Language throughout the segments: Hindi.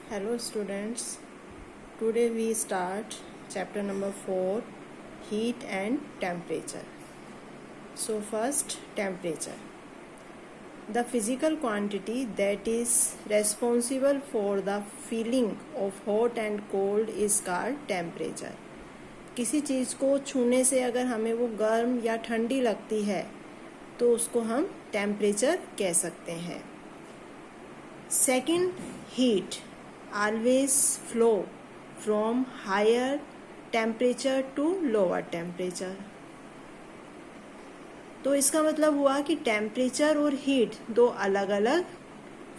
Hello students, today we start chapter number 4, heat and temperature. So first, temperature. The physical quantity that is responsible for the feeling of hot and cold is called temperature. किसी चीज़ को छूने से अगर हमें वो गर्म या ठंडी लगती है तो उसको हम टेम्परेचर कह सकते हैं. Second, heat always flow from higher temperature to lower temperature. तो इसका मतलब हुआ कि टेम्परेचर और हीट दो अलग अलग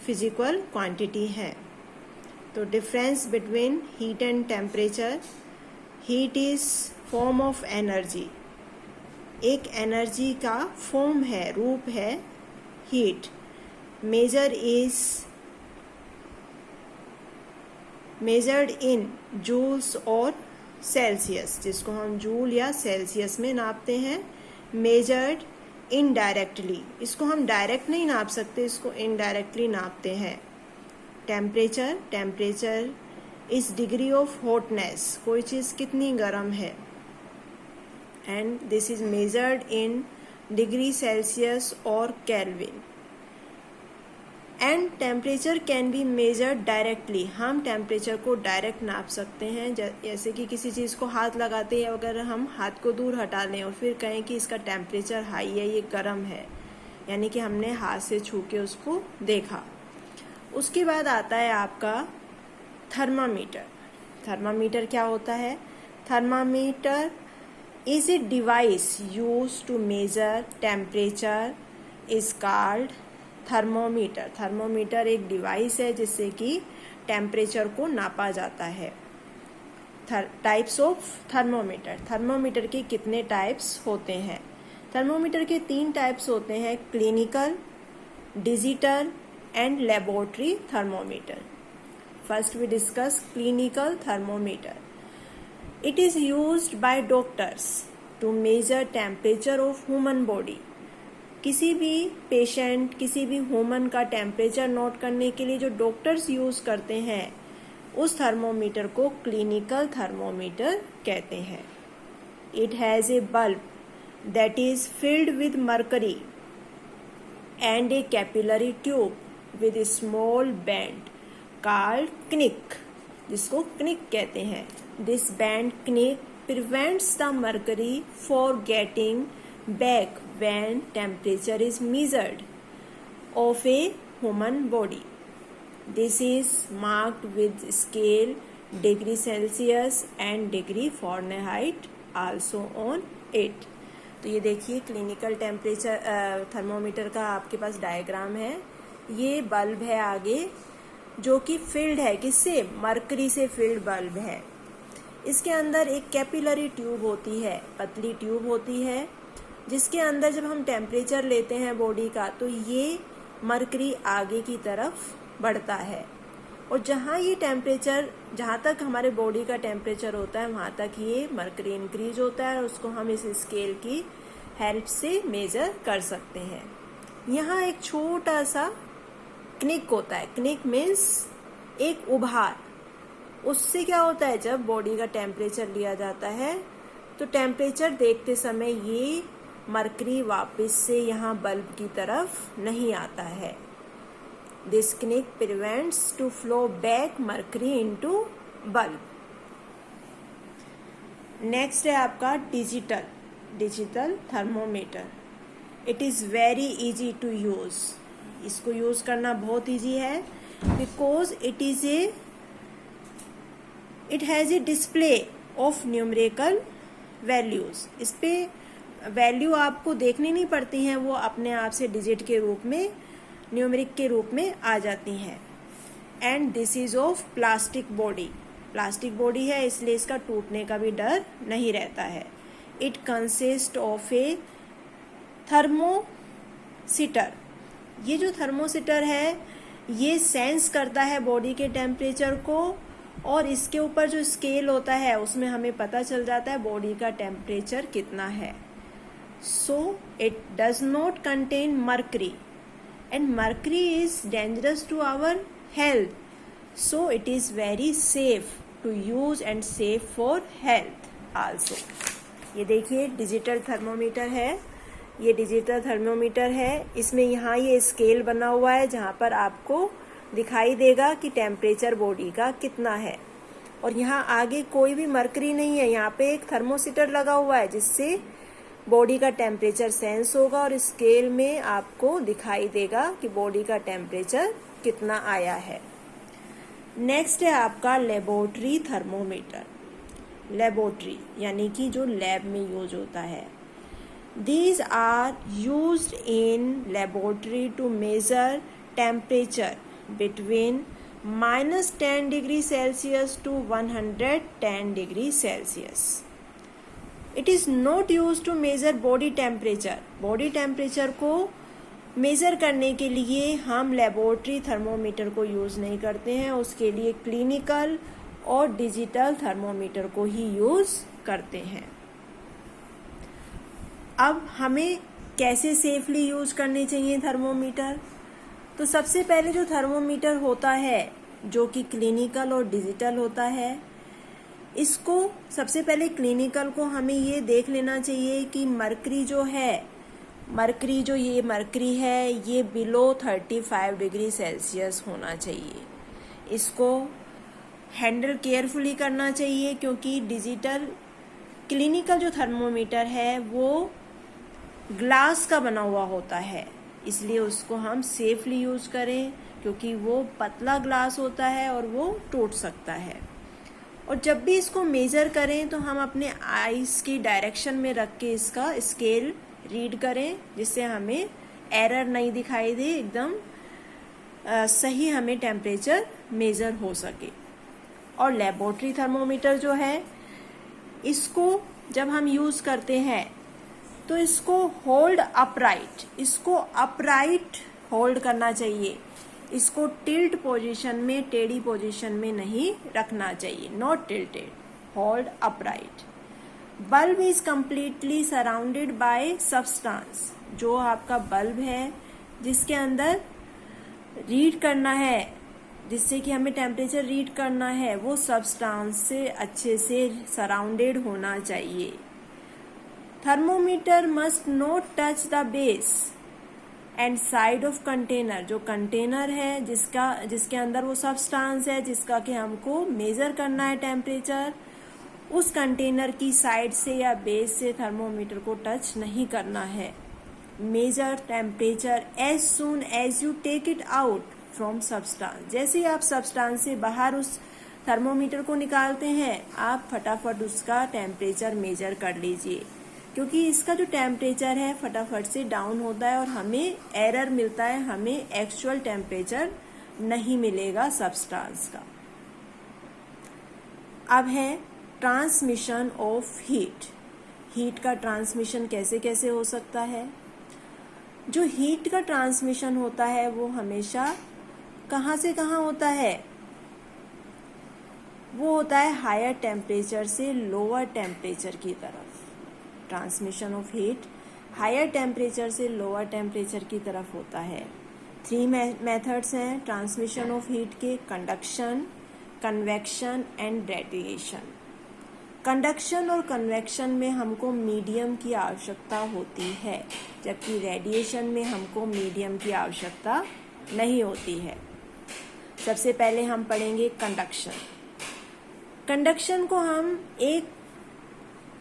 फिजिकल क्वांटिटी हैं. तो difference between heat and temperature. Heat is form of energy. एक एनर्जी का फॉर्म है, रूप है हीट. मेजर्ड इन जूल्स और सेल्सियस, जिसको हम जूल या सेल्सियस में नापते हैं. मेजर्ड इनडायरेक्टली, इसको हम डायरेक्ट नहीं नाप सकते, इसको इनडायरेक्टली नापते हैं. Temperature is degree of hotness, कोई चीज़ कितनी गर्म है. And this is measured in degree Celsius और Kelvin. And temperature can be measured directly, हम टेम्परेचर को डायरेक्ट नाप सकते हैं. जैसे कि किसी चीज़ को हाथ लगाते हैं, अगर हम हाथ को दूर हटा लें और फिर कहें कि इसका टेम्परेचर हाई है, ये गर्म है, यानी कि हमने हाथ से छू के उसको देखा. उसके बाद आता है आपका थर्मामीटर. थर्मामीटर क्या होता है? Thermometer is a device use to measure temperature is called thermometer. Thermometer एक डिवाइस है जिससे कि टेम्परेचर को नापा जाता है. Types of thermometer. थर्मोमीटर के कितने टाइप्स होते हैं? थर्मोमीटर के 3 टाइप्स होते हैं: clinical, digital and laboratory thermometer. First we discuss clinical thermometer. It is used by doctors to measure temperature of human body. किसी भी पेशेंट, किसी भी ह्यूमन का टेम्परेचर नोट करने के लिए जो डॉक्टर्स यूज करते हैं, उस थर्मोमीटर को क्लिनिकल थर्मोमीटर कहते हैं. It has a bulb that is filled with mercury and a capillary tube with a small band called kink, जिसको क्निक कहते हैं. This band kink prevents the mercury for getting back when temperature is measured of a human body. This is marked with scale degree Celsius and degree Fahrenheit also on it. तो ये देखिए क्लिनिकल टेम्परेचर थर्मोमीटर का आपके पास डायग्राम है. ये बल्ब है आगे जो कि फिल्ड है, किससे? मरकरी से फिल्ड बल्ब है. इसके अंदर एक कैपिलरी ट्यूब होती है, पतली ट्यूब होती है, जिसके अंदर जब हम टेम्परेचर लेते हैं बॉडी का तो ये मरकरी आगे की तरफ बढ़ता है. और जहाँ ये टेम्परेचर, जहाँ तक हमारे बॉडी का टेम्परेचर होता है वहाँ तक ये मरकरी इंक्रीज होता है और उसको हम इस स्केल की हेल्प से मेजर कर सकते हैं. यहाँ एक छोटा सा क्निक होता है. क्निक मीन्स एक उभार. उससे क्या होता है, जब बॉडी का टेम्परेचर लिया जाता है तो टेम्परेचर देखते समय ये मरकरी वापस से यहाँ बल्ब की तरफ नहीं आता है. This kink prevents to flow back mercury into bulb. Next है आपका digital thermometer. It is very easy to use. इसको यूज करना बहुत इजी है because it has a display of numerical values. इस पे वैल्यू आपको देखनी नहीं पड़ती हैं, वो अपने आप से डिजिट के रूप में, न्यूमेरिक के रूप में आ जाती हैं. And this is of plastic body. Plastic body है इसलिए इसका टूटने का भी डर नहीं रहता है. इट कंसिस्ट ऑफ ए थर्मोसीटर. ये जो थर्मोसीटर है ये सेंस करता है बॉडी के टेम्परेचर को और इसके ऊपर जो स्केल होता है उसमें हमें पता चल जाता है बॉडी का टेम्परेचर कितना है. So it does not contain mercury and mercury is dangerous to our health. so it is very safe to use and safe for health also. ये देखिए डिजिटल थर्मोमीटर है, ये डिजिटल थर्मोमीटर है। इसमें यहाँ ये स्केल बना हुआ है जहाँ पर आपको दिखाई देगा कि टेम्परेचर बॉडी का कितना है। और यहाँ आगे कोई भी मरकरी नहीं है, यहाँ पे एक थर्मोमीटर लगा हुआ है जिससे बॉडी का टेम्परेचर सेंस होगा और स्केल में आपको दिखाई देगा कि बॉडी का टेम्परेचर कितना आया है। नेक्स्ट है आपका लेबोरेटरी थर्मोमीटर। लेबोरेटरी यानी कि जो लैब में यूज होता है। These are used in laboratory to measure temperature between -10 degree Celsius to 110 degree Celsius. It is not used to measure body temperature. Body temperature को मेज़र करने के लिए हम लेबोरेटरी थर्मोमीटर को यूज़ नहीं करते हैं, उसके लिए क्लिनिकल और डिजिटल थर्मोमीटर को ही यूज़ करते हैं। अब हमें कैसे सेफली यूज करने चाहिए थर्मोमीटर? तो सबसे पहले जो थर्मोमीटर होता है जो कि क्लिनिकल और डिजिटल होता है, इसको सबसे पहले क्लिनिकल को हमें ये देख लेना चाहिए कि मरकरी जो है, मरकरी जो ये मरकरी है ये बिलो 35 डिग्री सेल्सियस होना चाहिए। इसको हैंडल केयरफुली करना चाहिए क्योंकि डिजिटल क्लिनिकल जो थर्मोमीटर है वो ग्लास का बना हुआ होता है, इसलिए उसको हम सेफली यूज करें क्योंकि वो पतला ग्लास होता है और वो टूट सकता है। और जब भी इसको मेजर करें तो हम अपने आईज की डायरेक्शन में रख के इसका स्केल रीड करें जिससे हमें एरर नहीं दिखाई दे, एकदम सही हमें टेम्परेचर मेजर हो सके। और लेबोरेटरी थर्मोमीटर जो है इसको जब हम यूज करते हैं तो इसको होल्ड अपराइट, इसको अपराइट होल्ड करना चाहिए। इसको टिल्ट पोजीशन में, टेढ़ी पोजीशन में नहीं रखना चाहिए, not tilted, hold upright. Bulb is completely surrounded by substance. जो आपका बल्ब है जिसके अंदर रीड करना है, जिससे कि हमें टेम्परेचर रीड करना है, वो सब्सटेंस से अच्छे से सराउंडेड होना चाहिए। Thermometer must not touch the base and side of container. जो कंटेनर है जिसके अंदर वो सब्सटेंस है जिसका कि हमको मेजर करना है टेम्परेचर, उस कंटेनर की साइड से या बेस से थर्मोमीटर को टच नहीं करना है। Measure temperature as soon as you take it out from substance. जैसे ही आप सब्सटेंस से बाहर उस थर्मोमीटर को निकालते हैं, आप फटाफट उसका टेम्परेचर मेजर कर लीजिए क्योंकि इसका जो टेम्परेचर है फटाफट से डाउन होता है और हमें एरर मिलता है, हमें एक्चुअल टेम्परेचर नहीं मिलेगा सब्सटेंस का। अब है ट्रांसमिशन ऑफ हीट। हीट का ट्रांसमिशन कैसे कैसे हो सकता है? जो हीट का ट्रांसमिशन होता है वो हमेशा कहाँ से कहाँ होता है? वो होता है हायर टेम्परेचर से लोअर टेम्परेचर की तरफ। Transmission of heat higher temperature से लोअर टेम्परेचर की तरफ होता है। 3 मेथड्स हैं ट्रांसमिशन ऑफ हीट के: conduction, convection and radiation. Conduction और कन्वेक्शन में हमको मीडियम की आवश्यकता होती है, जबकि रेडिएशन में हमको मीडियम की आवश्यकता नहीं होती है। सबसे पहले हम पढ़ेंगे कंडक्शन। कंडक्शन को हम एक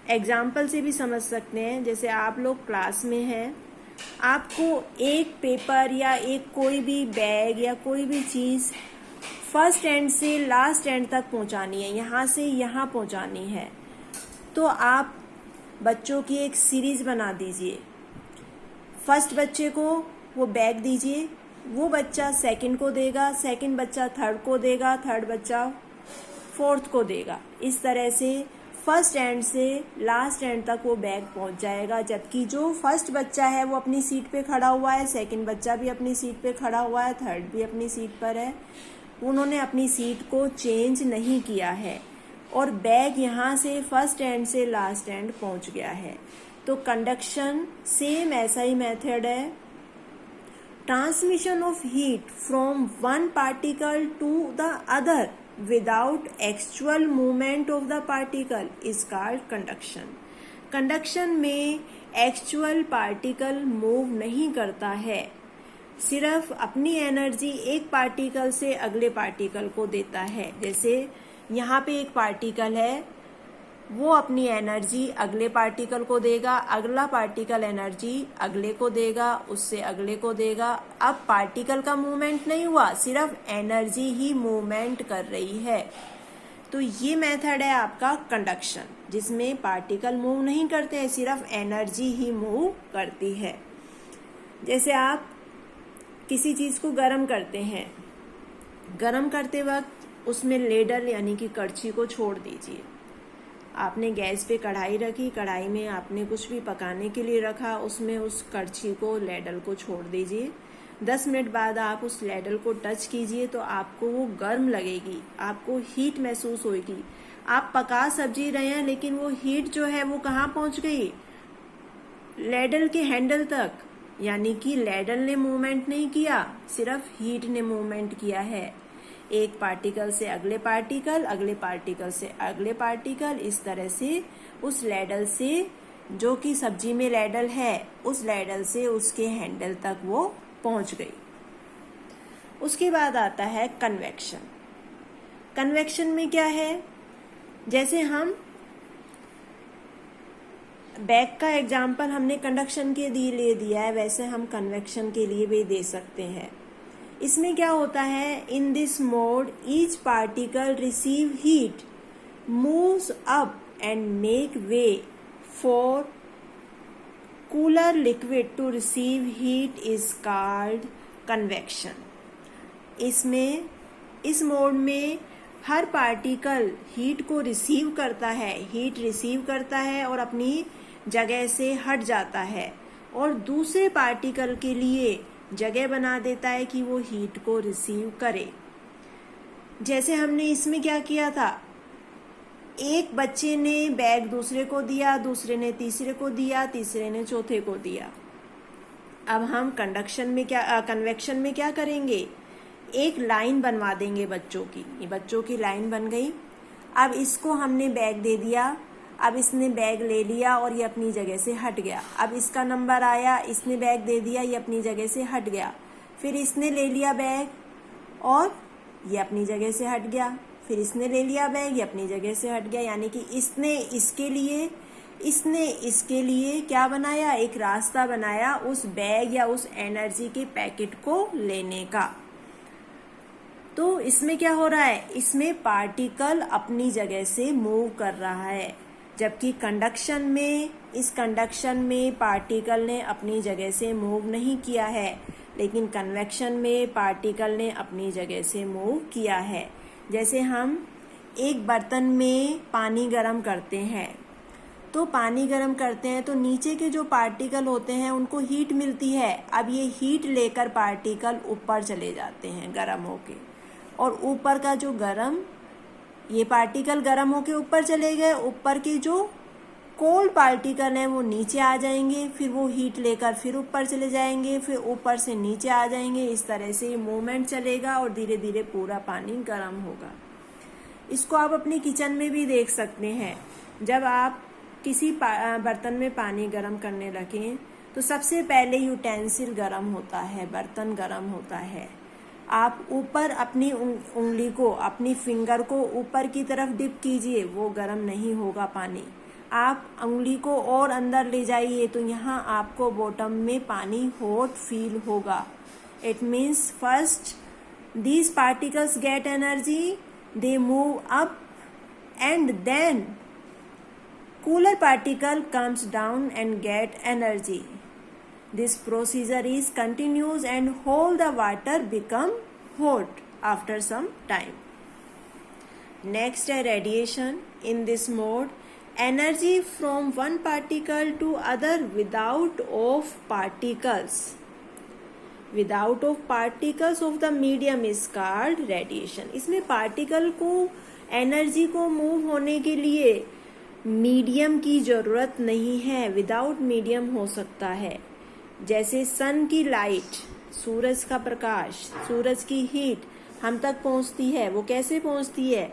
एग्जाम्पल से भी समझ सकते हैं। जैसे आप लोग क्लास में हैं, आपको एक पेपर या एक कोई भी बैग या कोई भी चीज़ फर्स्ट एंड से लास्ट एंड तक पहुंचानी है, यहाँ से यहाँ पहुंचानी है, तो आप बच्चों की एक सीरीज बना दीजिए। फर्स्ट बच्चे को वो बैग दीजिए, वो बच्चा सेकंड को देगा, सेकंड बच्चा थर्ड को देगा, थर्ड बच्चा फोर्थ को देगा। इस तरह से फर्स्ट एंड से लास्ट एंड तक वो बैग पहुंच जाएगा। जबकि जो फर्स्ट बच्चा है वो अपनी सीट पे खड़ा हुआ है, सेकंड बच्चा भी अपनी सीट पे खड़ा हुआ है, थर्ड भी अपनी सीट पर है, उन्होंने अपनी सीट को चेंज नहीं किया है और बैग यहाँ से फर्स्ट एंड से लास्ट एंड पहुंच गया है। तो कंडक्शन सेम ऐसा ही मेथड है। Transmission of heat from one particle to the other without actual movement of the particle is called conduction. Conduction में एक्चुअल पार्टिकल मूव नहीं करता है, सिर्फ अपनी एनर्जी एक पार्टिकल से अगले पार्टिकल को देता है। जैसे यहाँ पे एक पार्टिकल है, वो अपनी एनर्जी अगले पार्टिकल को देगा, अगला पार्टिकल एनर्जी अगले को देगा, उससे अगले को देगा। अब पार्टिकल का मूवमेंट नहीं हुआ, सिर्फ एनर्जी ही मूवमेंट कर रही है। तो ये मेथड है आपका कंडक्शन, जिसमें पार्टिकल मूव नहीं करते हैं, सिर्फ एनर्जी ही मूव करती है। जैसे आप किसी चीज को गर्म करते हैं, गर्म करते वक्त उसमें लेडल यानी कि कड़छी को छोड़ दीजिए। आपने गैस पे कढ़ाई रखी, कढ़ाई में आपने कुछ भी पकाने के लिए रखा, उसमें उस कड़छी को, लेडल को छोड़ दीजिए। 10 मिनट बाद आप उस लेडल को टच कीजिए तो आपको वो गर्म लगेगी, आपको हीट महसूस होगी। आप पका सब्जी रहे हैं, लेकिन वो हीट जो है वो कहाँ पहुंच गई? लेडल के हैंडल तक, यानी कि लेडल ने मूवमेंट नहीं किया, सिर्फ हीट ने मूवमेंट किया है। एक पार्टिकल से अगले पार्टिकल, अगले पार्टिकल से अगले पार्टिकल, इस तरह से उस लेडल से, जो कि सब्जी में लेडल है, उस लेडल से उसके हैंडल तक वो पहुंच गई। उसके बाद आता है कन्वेक्शन। कन्वेक्शन में क्या है? जैसे हम बैग का एग्जाम्पल हमने कंडक्शन के लिए दिया है, वैसे हम कन्वेक्शन के लिए भी दे सकते हैं। इसमें क्या होता है? In this mode each particle receive heat, moves up and make way for cooler liquid to receive heat is called convection. इसमें, इस मोड में हर पार्टिकल हीट को रिसीव करता है, हीट रिसीव करता है और अपनी जगह से हट जाता है और दूसरे पार्टिकल के लिए जगह बना देता है कि वो हीट को रिसीव करे। जैसे हमने इसमें क्या किया था, एक बच्चे ने बैग दूसरे को दिया, दूसरे ने तीसरे को दिया, तीसरे ने चौथे को दिया। अब हम कन्वेक्शन में क्या करेंगे? एक लाइन बनवा देंगे बच्चों की। ये बच्चों की लाइन बन गई। अब इसको हमने बैग दे दिया, अब इसने बैग ले लिया और ये अपनी जगह से हट गया। अब इसका नंबर आया, इसने बैग दे दिया, ये अपनी जगह से हट गया। फिर इसने ले लिया बैग और ये अपनी जगह से हट गया। फिर इसने ले लिया बैग, ये अपनी जगह से हट गया। यानी कि इसने इसके लिए क्या बनाया? एक रास्ता बनाया उस बैग या उस एनर्जी के पैकेट को लेने का। तो इसमें क्या हो रहा है? इसमें पार्टिकल अपनी जगह से मूव कर रहा है, जबकि इस कंडक्शन में पार्टिकल ने अपनी जगह से मूव नहीं किया है, लेकिन कन्वेक्शन में पार्टिकल ने अपनी जगह से मूव किया है। जैसे हम एक बर्तन में पानी गर्म करते हैं, तो पानी गर्म करते हैं तो नीचे के जो पार्टिकल होते हैं उनको हीट मिलती है। अब ये हीट लेकर पार्टिकल ऊपर चले जाते हैं गर्म होके, और ऊपर का जो ये पार्टिकल गर्म होके ऊपर चले गए, ऊपर के जो कोल्ड पार्टिकल हैं वो नीचे आ जाएंगे, फिर वो हीट लेकर फिर ऊपर चले जाएंगे, फिर ऊपर से नीचे आ जाएंगे। इस तरह से ये मूवमेंट चलेगा और धीरे धीरे पूरा पानी गर्म होगा। इसको आप अपने किचन में भी देख सकते हैं। जब आप किसी बर्तन में पानी गर्म करने लगें तो सबसे पहले यूटेंसिल गर्म होता है, बर्तन गर्म होता है। आप ऊपर अपनी उंगली को, अपनी फिंगर को ऊपर की तरफ डिप कीजिए, वो गर्म नहीं होगा पानी। आप उंगली को और अंदर ले जाइए तो यहाँ आपको बॉटम में पानी हॉट फील होगा। It means first these particles get energy, they move up, and then cooler particle comes down and get energy. This procedure is continuous and whole the water become hot after some time. Next है radiation. In this mode, energy from one particle to other without of particles of the medium is called radiation. इसमें पार्टिकल को एनर्जी को मूव होने के लिए मीडियम की जरूरत नहीं है, विदाउट मीडियम हो सकता है। जैसे सन की लाइट, सूरज का प्रकाश, सूरज की हीट हम तक पहुंचती है। वो कैसे पहुंचती है?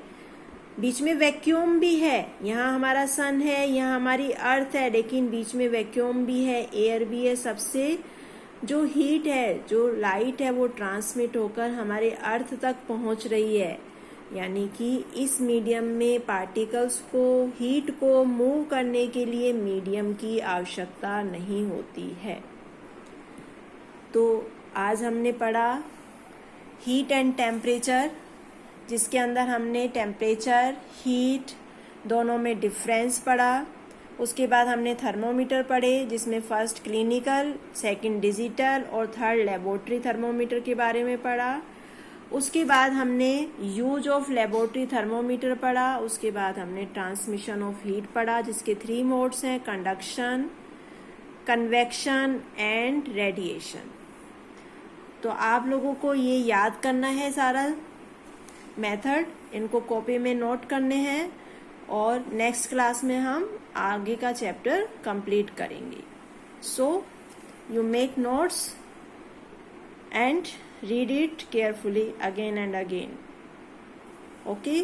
बीच में वैक्यूम भी है। यहाँ हमारा सन है, यहाँ हमारी अर्थ है, लेकिन बीच में वैक्यूम भी है, एयर भी है। सबसे जो हीट है, जो लाइट है, वो ट्रांसमिट होकर हमारे अर्थ तक पहुंच रही है। यानी कि इस मीडियम में पार्टिकल्स को, हीट को मूव करने के लिए मीडियम की आवश्यकता नहीं होती है। तो आज हमने पढ़ा हीट एंड टेम्परेचर, जिसके अंदर हमने टेम्परेचर, हीट दोनों में डिफरेंस पढ़ा। उसके बाद हमने थर्मोमीटर पढ़े, जिसमें फर्स्ट क्लिनिकल, सेकंड डिजिटल और थर्ड लेबोरेटरी थर्मोमीटर के बारे में पढ़ा। उसके बाद हमने यूज ऑफ लेबोरेटरी थर्मोमीटर पढ़ा। उसके बाद हमने ट्रांसमिशन ऑफ हीट पढ़ा, जिसके 3 मोड्स हैं, कंडक्शन, कन्वेक्शन एंड रेडिएशन। तो आप लोगों को ये याद करना है सारा मेथड, इनको कॉपी में नोट करने हैं और नेक्स्ट क्लास में हम आगे का चैप्टर कंप्लीट करेंगे। So you make notes and read it carefully again and again. Okay?